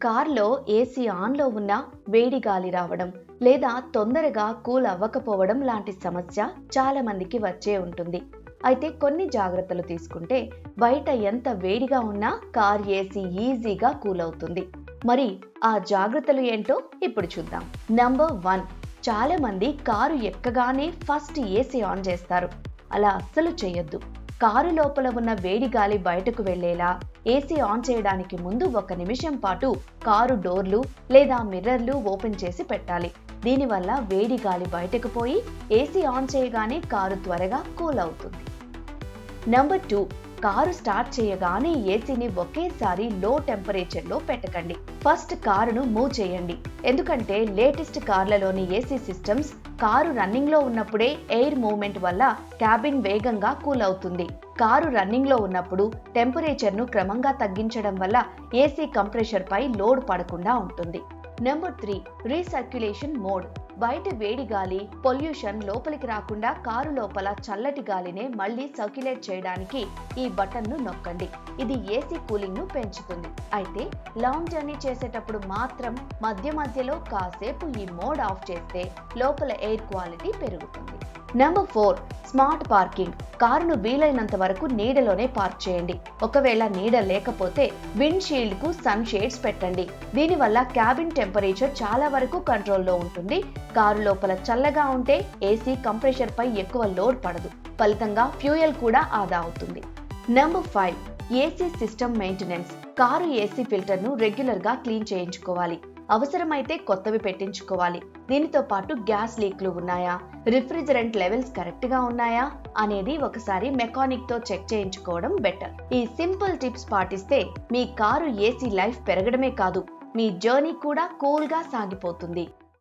కార్లో ఏసీ ఆన్లో ఉన్న వేడి గాలి రావడం లేదా తొందరగా కూల్ అవ్వకపోవడం లాంటి సమస్య చాలా మందికి వచ్చే ఉంటుంది. అయితే కొన్ని జాగ్రత్తలు తీసుకుంటే బయట ఎంత వేడిగా ఉన్నా కార్ ఏసీ ఈజీగా కూల్ అవుతుంది. మరి ఆ జాగ్రత్తలు ఏంటో ఇప్పుడు చూద్దాం. నంబర్ 1, చాలా మంది కారు ఎక్కగానే ఫస్ట్ ఏసీ ఆన్ చేస్తారు. అలా అస్సలు చేయొద్దు. కారు లోపల ఉన్న వేడి గాలి బయటకు వెళ్లేలా ఏసీ ఆన్ చేయడానికి ముందు 1 నిమిషం పాటు కారు డోర్లు లేదా మిర్రర్లు ఓపెన్ చేసి పెట్టాలి. దీనివల్ల వేడి గాలి బయటకు పోయి ఏసీ ఆన్ చేయగానే కారు త్వరగా కూల్ అవుతుంది. నంబర్ 2, కారు స్టార్ట్ చేయగానే ఏసీని ఒకేసారి లో టెంపరేచర్లో పెట్టకండి. ఫస్ట్ కారును మూవ్ చేయండి. ఎందుకంటే లేటెస్ట్ కార్లలోని ఏసీ సిస్టమ్స్ కారు రన్నింగ్ లో ఉన్నప్పుడే ఎయిర్ మూవ్మెంట్ వల్ల క్యాబిన్ వేగంగా కూల్ అవుతుంది. కారు రన్నింగ్ లో ఉన్నప్పుడు టెంపరేచర్ను క్రమంగా తగ్గించడం వల్ల ఏసీ కంప్రెషర్ పై లోడ్ పడకుండా ఉంటుంది. Number 3, recirculation mode. బయట వేడి గాలి, పొల్యూషన్ లోపలికి రాకుండా కారు లోపల చల్లటి గాలినే మళ్ళీ సర్క్యులేట్ చేయడానికి ఈ బటన్ను నొక్కండి. ఇది ఏసీ కూలింగ్ ను పెంచుతుంది. అయితే లాంగ్ జర్నీ చేసేటప్పుడు మాత్రం మధ్య మధ్యలో కాసేపు ఈ మోడ్ ఆఫ్ చేస్తే లోపల ఎయిర్ క్వాలిటీ పెరుగుతుంది. Number 4, smart parking. కారును వీలైనంత వరకు నీడలోనే పార్క్ చేయండి. ఒకవేళ నీడ లేకపోతే విండ్ షీల్డ్ కు సన్ షేడ్స్ పెట్టండి. దీనివల్ల క్యాబిన్ టెంపరేచర్ చాలా వరకు కంట్రోల్లో ఉంటుంది. కారు లోపల చల్లగా ఉంటే ఏసీ కంప్రెషర్ పై ఎక్కువ లోడ్ పడదు. ఫలితంగా ఫ్యూయల్ కూడా ఆదా అవుతుంది. Number 5, AC system maintenance. Car AC filter ను రెగ్యులర్ గా క్లీన్ చేయించుకోవాలి. అవసరమైతే కొత్తవి పెట్టించుకోవాలి. దీనితో పాటు గ్యాస్ లీక్లు ఉన్నాయా, రిఫ్రిజరెంట్ లెవెల్స్ కరెక్ట్ గా ఉన్నాయా అనేది ఒకసారి మెకానిక్ తో చెక్ చేయించుకోవడం బెటర్. ఈ సింపుల్ టిప్స్ పాటిస్తే మీ కారు ఏసీ లైఫ్ పెరగడమే కాదు, మీ జర్నీ కూడా కూల్ గా సాగిపోతుంది.